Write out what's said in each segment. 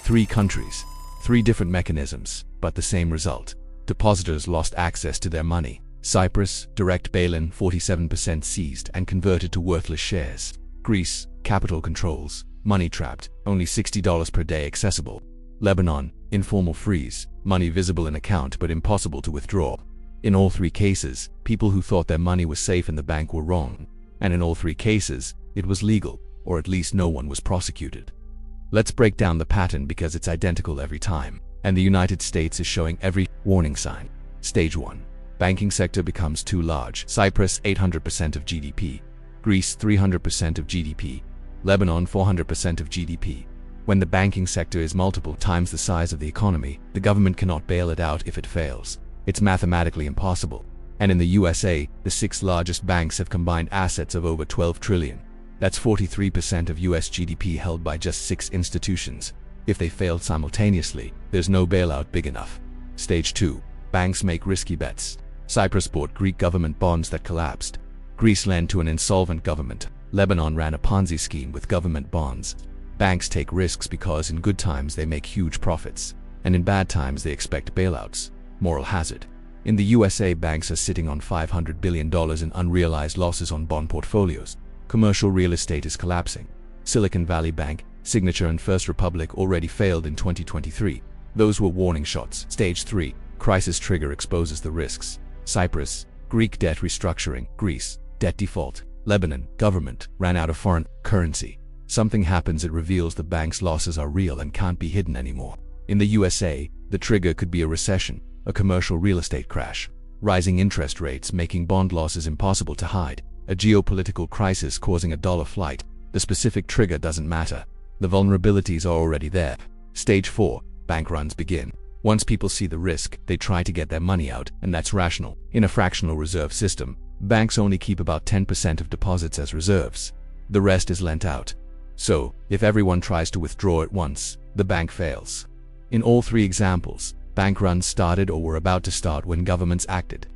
3 countries, 3 different mechanisms, but the same result. Depositors lost access to their money. Cyprus, direct bail-in, 47% seized and converted to worthless shares. Greece, capital controls, money trapped, only $60 per day accessible. Lebanon, informal freeze, money visible in account but impossible to withdraw. In all 3 cases, people who thought their money was safe in the bank were wrong. And in all 3 cases, it was legal, or at least no one was prosecuted. Let's break down the pattern because it's identical every time, and the United States is showing every warning sign. Stage 1. Banking sector becomes too large. Cyprus, 800% of GDP. Greece, 300% of GDP. Lebanon, 400% of GDP. When the banking sector is multiple times the size of the economy, the government cannot bail it out if it fails. It's mathematically impossible. And in the USA, the 6 largest banks have combined assets of over 12 trillion. That's 43% of US GDP held by just 6 institutions. If they failed simultaneously, there's no bailout big enough. Stage 2. Banks make risky bets. Cyprus bought Greek government bonds that collapsed. Greece lent to an insolvent government. Lebanon ran a Ponzi scheme with government bonds. Banks take risks because in good times they make huge profits, and in bad times they expect bailouts. Moral hazard. In the USA, banks are sitting on $500 billion in unrealized losses on bond portfolios. Commercial real estate is collapsing. Silicon Valley Bank, Signature and First Republic already failed in 2023. Those were warning shots. Stage 3. Crisis trigger exposes the risks. Cyprus, Greek debt restructuring. Greece, debt default. Lebanon, government ran out of foreign currency. Something happens, it reveals the bank's losses are real and can't be hidden anymore. In the USA, the trigger could be a recession, a commercial real estate crash, rising interest rates making bond losses impossible to hide, a geopolitical crisis causing a dollar flight. The specific trigger doesn't matter. The vulnerabilities are already there. Stage 4. Bank runs begin. Once people see the risk, they try to get their money out, and that's rational. In a fractional reserve system, banks only keep about 10% of deposits as reserves. The rest is lent out. So, if everyone tries to withdraw at once, the bank fails. In all 3 examples, bank runs started or were about to start when governments acted.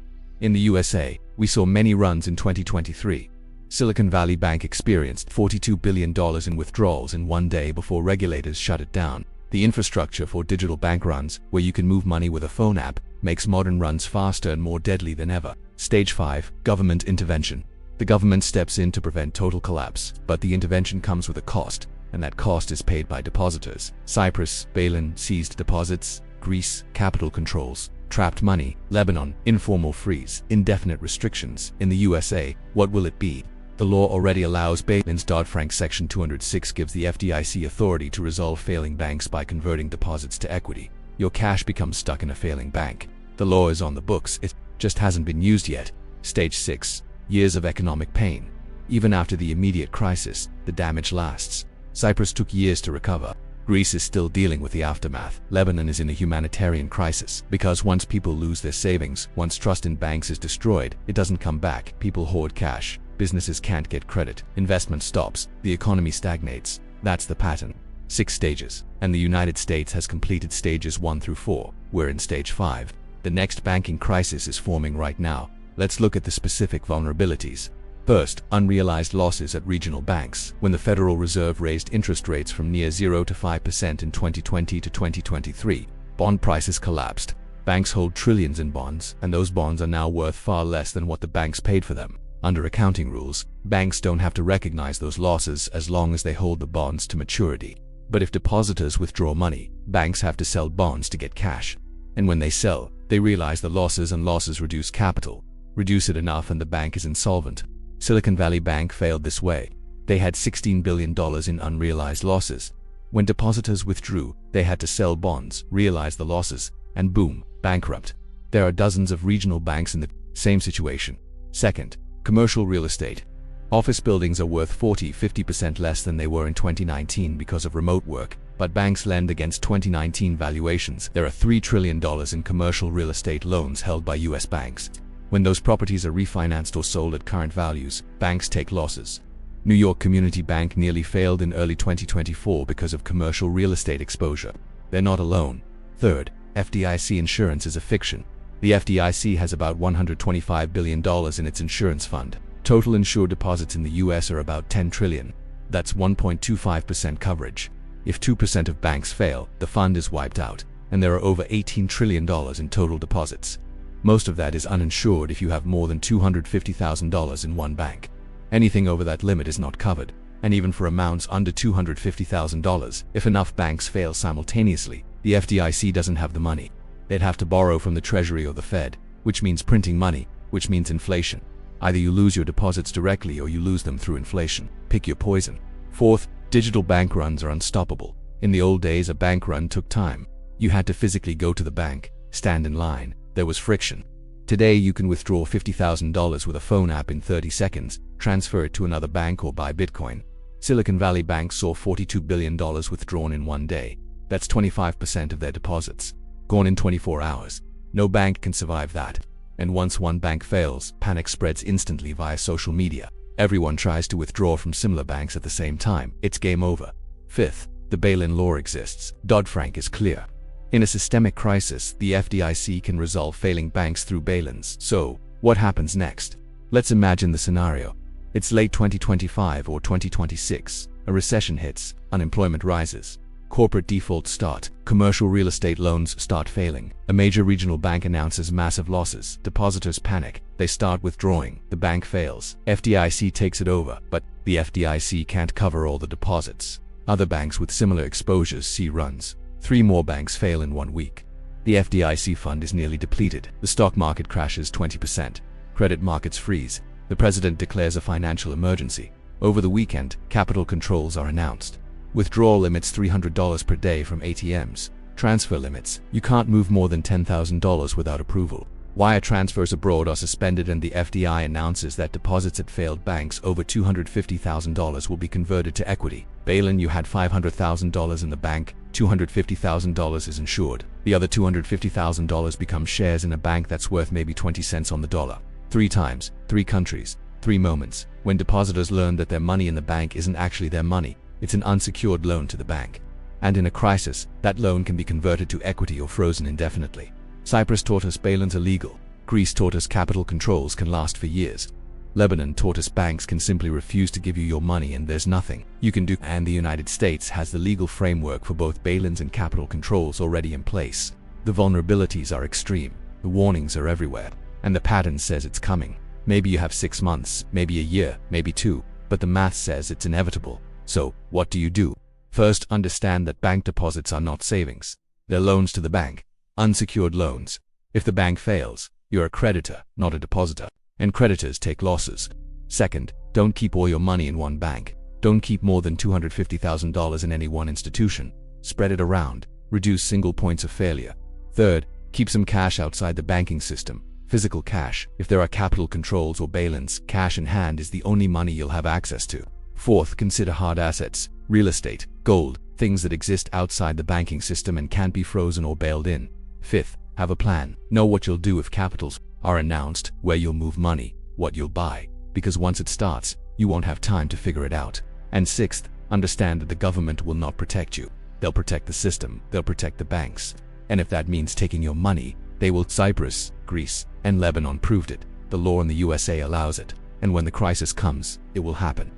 In the USA, we saw many runs in 2023. Silicon Valley Bank experienced $42 billion in withdrawals in one day before regulators shut it down. The infrastructure for digital bank runs, where you can move money with a phone app, makes modern runs faster and more deadly than ever. Stage 5. Government intervention. The government steps in to prevent total collapse, but the intervention comes with a cost, and that cost is paid by depositors. Cyprus, bail-in, seized deposits. Greece, capital controls, trapped money. Lebanon, informal freeze, indefinite restrictions. In the USA, what will it be? The law already allows bail-ins. Dodd-Frank Section 206 gives the FDIC authority to resolve failing banks by converting deposits to equity. Your cash becomes stuck in a failing bank. The law is on the books, it just hasn't been used yet. Stage 6. Years of economic pain. Even after the immediate crisis, the damage lasts. Cyprus took years to recover. Greece is still dealing with the aftermath. Lebanon is in a humanitarian crisis because once people lose their savings, once trust in banks is destroyed, it doesn't come back. People hoard cash. Businesses can't get credit. Investment stops. The economy stagnates. That's the pattern. 6 stages. And the United States has completed stages 1 through 4. We're in stage 5. The next banking crisis is forming right now. Let's look at the specific vulnerabilities. First, unrealized losses at regional banks. When the Federal Reserve raised interest rates from near 0 to 5% in 2020 to 2023, bond prices collapsed. Banks hold trillions in bonds, and those bonds are now worth far less than what the banks paid for them. Under accounting rules, banks don't have to recognize those losses as long as they hold the bonds to maturity. But if depositors withdraw money, banks have to sell bonds to get cash. And when they sell, they realize the losses, and losses reduce capital. Reduce it enough and the bank is insolvent. Silicon Valley Bank failed this way. They had $16 billion in unrealized losses. When depositors withdrew, they had to sell bonds, realize the losses, and boom, bankrupt. There are dozens of regional banks in the same situation. Second, commercial real estate. Office buildings are worth 40–50% less than they were in 2019 because of remote work, but banks lend against 2019 valuations. There are $3 trillion in commercial real estate loans held by US banks. When those properties are refinanced or sold at current values, banks take losses. New York Community Bank nearly failed in early 2024 because of commercial real estate exposure. They're not alone. Third, FDIC insurance is a fiction. The FDIC has about $125 billion in its insurance fund. Total insured deposits in the US are about $10 trillion. That's 1.25% coverage. If 2% of banks fail, the fund is wiped out, and there are over $18 trillion in total deposits. Most of that is uninsured if you have more than $250,000 in one bank. Anything over that limit is not covered, and even for amounts under $250,000, if enough banks fail simultaneously, the FDIC doesn't have the money. They'd have to borrow from the Treasury or the Fed, which means printing money, which means inflation. Either you lose your deposits directly or you lose them through inflation. Pick your poison. Fourth, digital bank runs are unstoppable. In the old days, a bank run took time. You had to physically go to the bank, stand in line. There was friction. Today, you can withdraw $50,000 with a phone app in 30 seconds, transfer it to another bank, or buy Bitcoin. Silicon Valley Bank saw $42 billion withdrawn in one day. That's 25% of their deposits. Gone in 24 hours. No bank can survive that. And once one bank fails, panic spreads instantly via social media. Everyone tries to withdraw from similar banks at the same time. It's game over. Fifth, the bail-in law exists. Dodd-Frank is clear. In a systemic crisis, the FDIC can resolve failing banks through bail-ins. So, what happens next? Let's imagine the scenario. It's late 2025 or 2026. A recession hits, unemployment rises, corporate defaults start, commercial real estate loans start failing. A major regional bank announces massive losses. Depositors panic. They start withdrawing. The bank fails. FDIC takes it over, but the FDIC can't cover all the deposits. Other banks with similar exposures see runs. 3 more banks fail in 1 week. The FDIC fund is nearly depleted. The stock market crashes 20%. Credit markets freeze. The president declares a financial emergency. Over the weekend, capital controls are announced. Withdrawal limits $300 per day from ATMs. Transfer limits. You can't move more than $10,000 without approval. Wire transfers abroad are suspended, and the FDI announces that deposits at failed banks over $250,000 will be converted to equity. Bail-in: you had $500,000 in the bank, $250,000 is insured. The other $250,000 becomes shares in a bank that's worth maybe 20 cents on the dollar. 3 times, 3 countries, 3 moments, when depositors learn that their money in the bank isn't actually their money, it's an unsecured loan to the bank. And in a crisis, that loan can be converted to equity or frozen indefinitely. Cyprus taught us bail-ins are legal. Greece taught us capital controls can last for years. Lebanon taught us banks can simply refuse to give you your money and there's nothing you can do. And the United States has the legal framework for both bail-ins and capital controls already in place. The vulnerabilities are extreme. The warnings are everywhere. And the pattern says it's coming. Maybe you have 6 months, maybe a year, maybe 2, but the math says it's inevitable. So, what do? First, understand that bank deposits are not savings. They're loans to the bank. Unsecured loans. If the bank fails, you're a creditor, not a depositor, and creditors take losses. Second, don't keep all your money in one bank. Don't keep more than $250,000 in any one institution. Spread it around. Reduce single points of failure. Third, keep some cash outside the banking system. Physical cash. If there are capital controls or bail-ins, cash in hand is the only money you'll have access to. Fourth, consider hard assets, real estate, gold, things that exist outside the banking system and can't be frozen or bailed in. Fifth, have a plan. Know what you'll do if capitals are announced, where you'll move money, what you'll buy, because once it starts, you won't have time to figure it out. And sixth, understand that the government will not protect you. They'll protect the system, they'll protect the banks. And if that means taking your money, they will. Cyprus, Greece, and Lebanon proved it. The law in the USA allows it. And when the crisis comes, it will happen.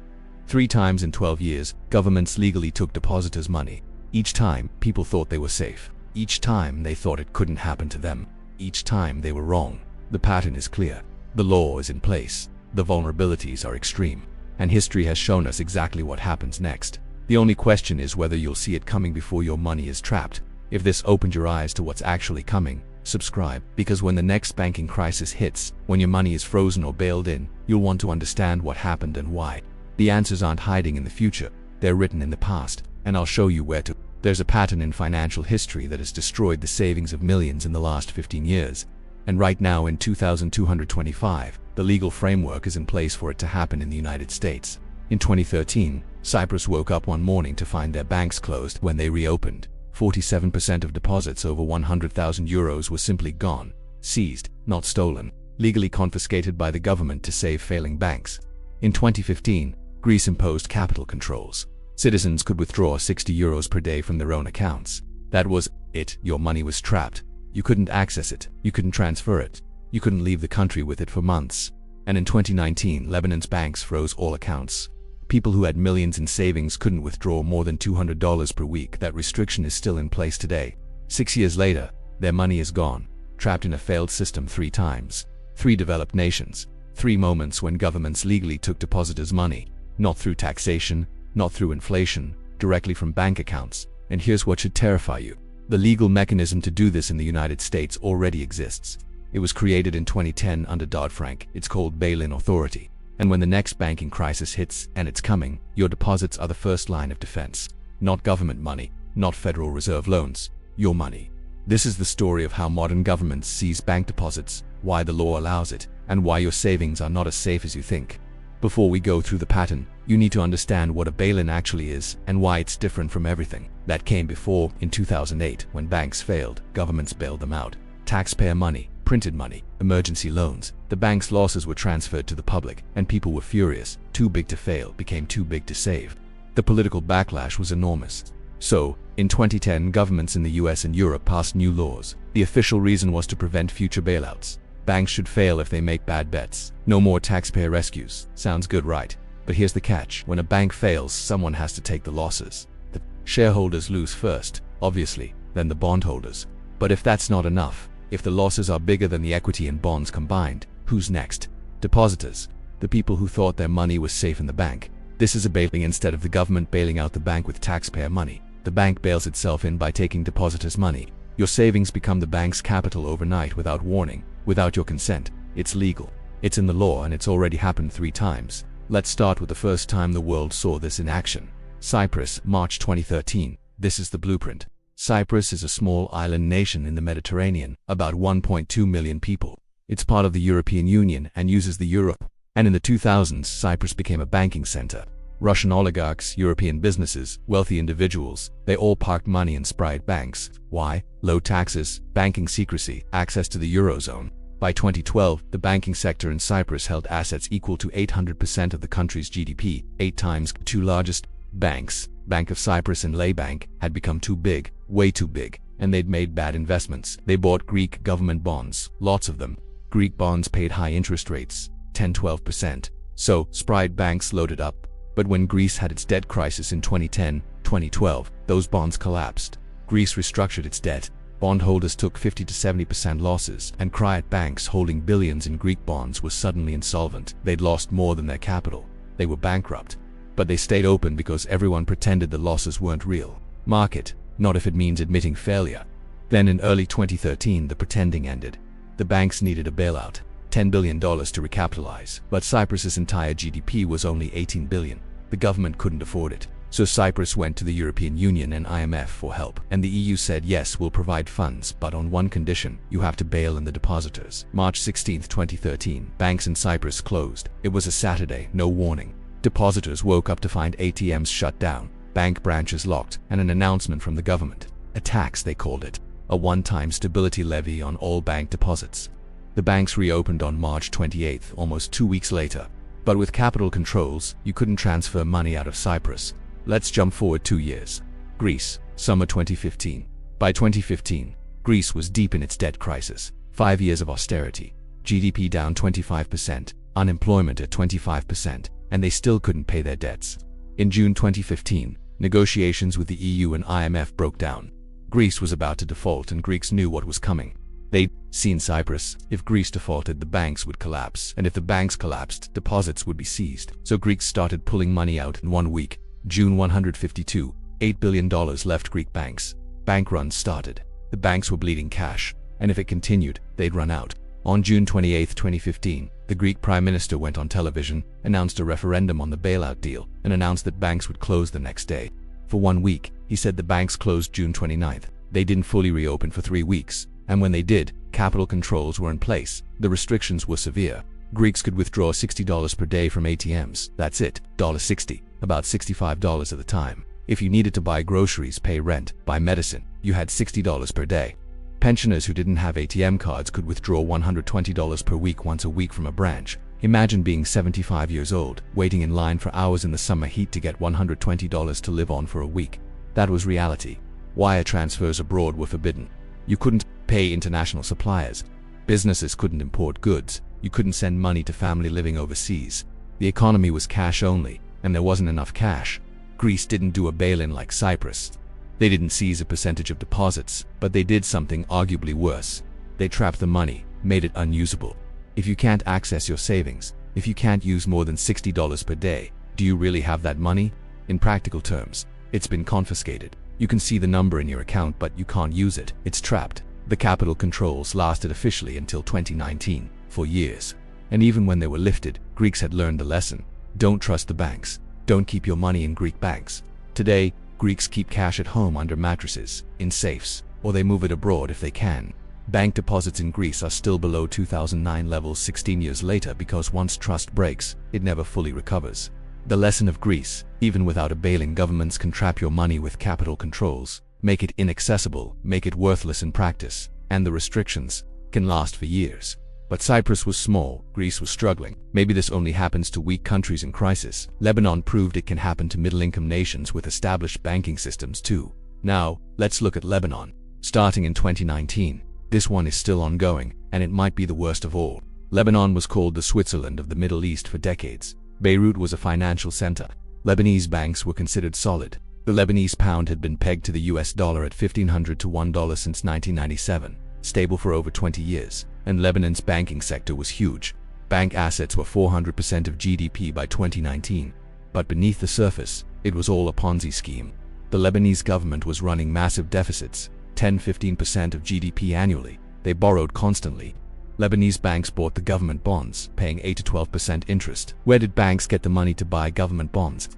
3 times in 12 years, governments legally took depositors' money. Each time, people thought they were safe. Each time, they thought it couldn't happen to them. Each time, they were wrong. The pattern is clear. The law is in place. The vulnerabilities are extreme. And history has shown us exactly what happens next. The only question is whether you'll see it coming before your money is trapped. If this opened your eyes to what's actually coming, subscribe, because when the next banking crisis hits, when your money is frozen or bailed in, you'll want to understand what happened and why. The answers aren't hiding in the future, they're written in the past, and I'll show you where to. There's a pattern in financial history that has destroyed the savings of millions in the last 15 years. And right now in 2225, the legal framework is in place for it to happen in the United States. In 2013, Cyprus woke up one morning to find their banks closed. When they reopened, 47% of deposits over €100,000 were simply gone, seized, not stolen, legally confiscated by the government to save failing banks. In 2015, Greece imposed capital controls. Citizens could withdraw €60 per day from their own accounts. That was it. Your money was trapped. You couldn't access it. You couldn't transfer it. You couldn't leave the country with it for months. And in 2019, Lebanon's banks froze all accounts. People who had millions in savings couldn't withdraw more than $200 per week. That restriction is still in place today. 6 years later, their money is gone, trapped in a failed system 3 times. 3 developed nations. 3 moments when governments legally took depositors' money, not through taxation, not through inflation, directly from bank accounts. And here's what should terrify you. The legal mechanism to do this in the United States already exists. It was created in 2010 under Dodd-Frank. It's called bail-in authority. And when the next banking crisis hits, and it's coming, your deposits are the first line of defense. Not government money, not Federal Reserve loans, your money. This is the story of how modern governments seize bank deposits, why the law allows it, and why your savings are not as safe as you think. Before we go through the pattern, you need to understand what a bail-in actually is and why it's different from everything that came before. In 2008, when banks failed, governments bailed them out. Taxpayer money, printed money, emergency loans. The bank's losses were transferred to the public, and people were furious. Too big to fail became too big to save. The political backlash was enormous. So, in 2010, governments in the US and Europe passed new laws. The official reason was to prevent future bailouts. Banks should fail if they make bad bets. No more taxpayer rescues. Sounds good, right? But here's the catch. When a bank fails, someone has to take the losses. The shareholders lose first, obviously, then the bondholders. But if that's not enough, if the losses are bigger than the equity and bonds combined, who's next? Depositors. The people who thought their money was safe in the bank. This is a bailing. Instead of the government bailing out the bank with taxpayer money, the bank bails itself in by taking depositors' money. Your savings become the bank's capital overnight without warning, without your consent. It's legal. It's in the law, and it's already happened 3 times. Let's start with the first time the world saw this in action. Cyprus, March 2013. This is the blueprint. Cyprus is a small island nation in the Mediterranean, about 1.2 million people. It's part of the European Union and uses the euro. And in the 2000s, Cyprus became a banking center. Russian oligarchs, European businesses, wealthy individuals, they all parked money in Sprite banks. Why? Low taxes, banking secrecy, access to the Eurozone. By 2012, the banking sector in Cyprus held assets equal to 800% of the country's GDP, 8 times. 2 largest banks, Bank of Cyprus and Lebanon, had become too big, way too big, and they'd made bad investments. They bought Greek government bonds, lots of them. Greek bonds paid high interest rates, 10–12%. So, Sprite banks loaded up. But when Greece had its debt crisis in 2010–2012, those bonds collapsed. Greece restructured its debt. Bondholders took 50–70% losses, and quiet banks holding billions in Greek bonds were suddenly insolvent. They'd lost more than their capital. They were bankrupt. But they stayed open because everyone pretended the losses weren't real. Market, not if it means admitting failure. Then in early 2013, the pretending ended. The banks needed a bailout, $10 billion to recapitalize, but Cyprus's entire GDP was only $18 billion. The government couldn't afford it. So Cyprus went to the European Union and IMF for help, and the EU said, yes, we'll provide funds, but on one condition: you have to bail in the depositors. March 16, 2013, banks in Cyprus closed. It was a Saturday, no warning. Depositors woke up to find ATMs shut down, bank branches locked, and an announcement from the government. A tax, they called it. A one-time stability levy on all bank deposits. The banks reopened on March 28, almost 2 weeks later. But with capital controls, you couldn't transfer money out of Cyprus. Let's jump forward 2 years. Greece, summer 2015. By 2015, Greece was deep in its debt crisis. 5 years of austerity. GDP down 25%, unemployment at 25%, and they still couldn't pay their debts. In June 2015, negotiations with the EU and IMF broke down. Greece was about to default, and Greeks knew what was coming. They'd seen Cyprus. If Greece defaulted, the banks would collapse, and if the banks collapsed, deposits would be seized. So Greeks started pulling money out in 1 week. June 152, $8 billion left Greek banks. Bank runs started. The banks were bleeding cash, and if it continued, they'd run out. On June 28, 2015, the Greek Prime Minister went on television, announced a referendum on the bailout deal, and announced that banks would close the next day. For 1 week, he said the banks closed June 29th. They didn't fully reopen for 3 weeks. And when they did, capital controls were in place. The restrictions were severe. Greeks could withdraw $60 per day from ATMs. That's it, $60, about $65 at the time. If you needed to buy groceries, pay rent, buy medicine, you had $60 per day. Pensioners who didn't have ATM cards could withdraw $120 per week once a week from a branch. Imagine being 75 years old, waiting in line for hours in the summer heat to get $120 to live on for a week. That was reality. Wire transfers abroad were forbidden. You couldn't pay international suppliers. Businesses couldn't import goods. You couldn't send money to family living overseas. The economy was cash only. and there wasn't enough cash. Greece didn't do a bail-in like Cyprus. They didn't seize a percentage of deposits, but they did something arguably worse. They trapped the money, made it unusable. If you can't access your savings, if you can't use more than $60 per day, do you really have that money? In practical terms, it's been confiscated. You can see the number in your account, but you can't use it. It's trapped. The capital controls lasted officially until 2019, for years. And even when they were lifted, Greeks had learned the lesson. Don't trust the banks. Don't keep your money in Greek banks. Today, Greeks keep cash at home under mattresses, in safes, or they move it abroad if they can. Bank deposits in Greece are still below 2009 levels 16 years later because once trust breaks, it never fully recovers. The lesson of Greece: even without a bail-in, governments can trap your money with capital controls, make it inaccessible, make it worthless in practice, and the restrictions can last for years. But Cyprus was small, Greece was struggling. Maybe this only happens to weak countries in crisis. Lebanon proved it can happen to middle-income nations with established banking systems too. Now, let's look at Lebanon. Starting in 2019, this one is still ongoing, and it might be the worst of all. Lebanon was called the Switzerland of the Middle East for decades. Beirut was a financial center. Lebanese banks were considered solid. The Lebanese pound had been pegged to the US dollar at $1,500 to $1 since 1997, stable for over 20 years. And Lebanon's banking sector was huge. Bank assets were 400% of GDP by 2019. But beneath the surface, it was all a Ponzi scheme. The Lebanese government was running massive deficits, 10–15% of GDP annually. They borrowed constantly. Lebanese banks bought the government bonds, paying 8 to 12% interest. Where did banks get the money to buy government bonds?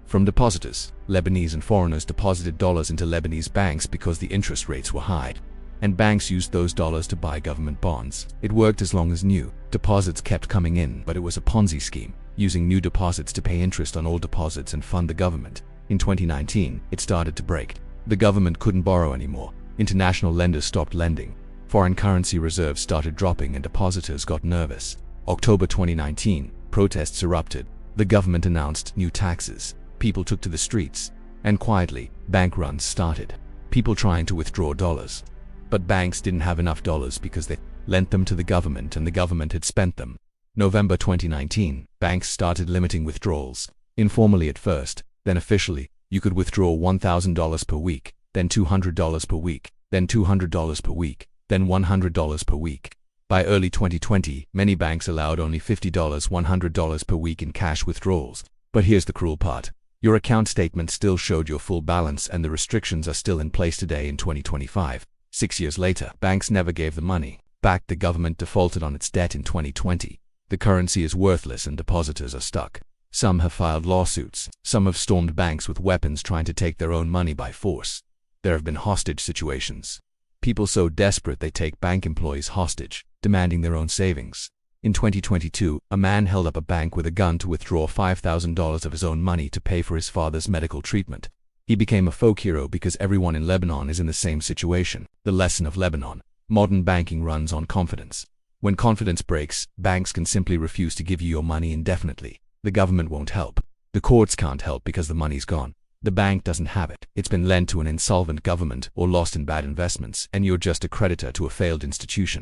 From depositors. Lebanese and foreigners deposited dollars into Lebanese banks because the interest rates were high. And banks used those dollars to buy government bonds. It worked as long as new deposits kept coming in, but it was a Ponzi scheme, using new deposits to pay interest on old deposits and fund the government. In 2019, it started to break. The government couldn't borrow anymore. International lenders stopped lending. Foreign currency reserves started dropping and depositors got nervous. October 2019, protests erupted. The government announced new taxes. People took to the streets. And quietly, bank runs started. People trying to withdraw dollars. But banks didn't have enough dollars because they lent them to the government and the government had spent them. November 2019, banks started limiting withdrawals. Informally at first, then officially. You could withdraw $1,000 per week, then $200 per week, then $200 per week, then $100 per week. By early 2020, many banks allowed only $50, $100 per week in cash withdrawals. But here's the cruel part. Your account statement still showed your full balance and the restrictions are still in place today in 2025. 6 years later, banks never gave the money back. The government defaulted on its debt in 2020. The currency is worthless and depositors are stuck. Some have filed lawsuits. Some have stormed banks with weapons trying to take their own money by force. There have been hostage situations. People so desperate they take bank employees hostage, demanding their own savings. In 2022, a man held up a bank with a gun to withdraw $5,000 of his own money to pay for his father's medical treatment. He became a folk hero because everyone in Lebanon is in the same situation. The lesson of Lebanon: modern banking runs on confidence. When confidence breaks, banks can simply refuse to give you your money indefinitely. The government won't help. The courts can't help because the money's gone. The bank doesn't have it. It's been lent to an insolvent government or lost in bad investments, and you're just a creditor to a failed institution.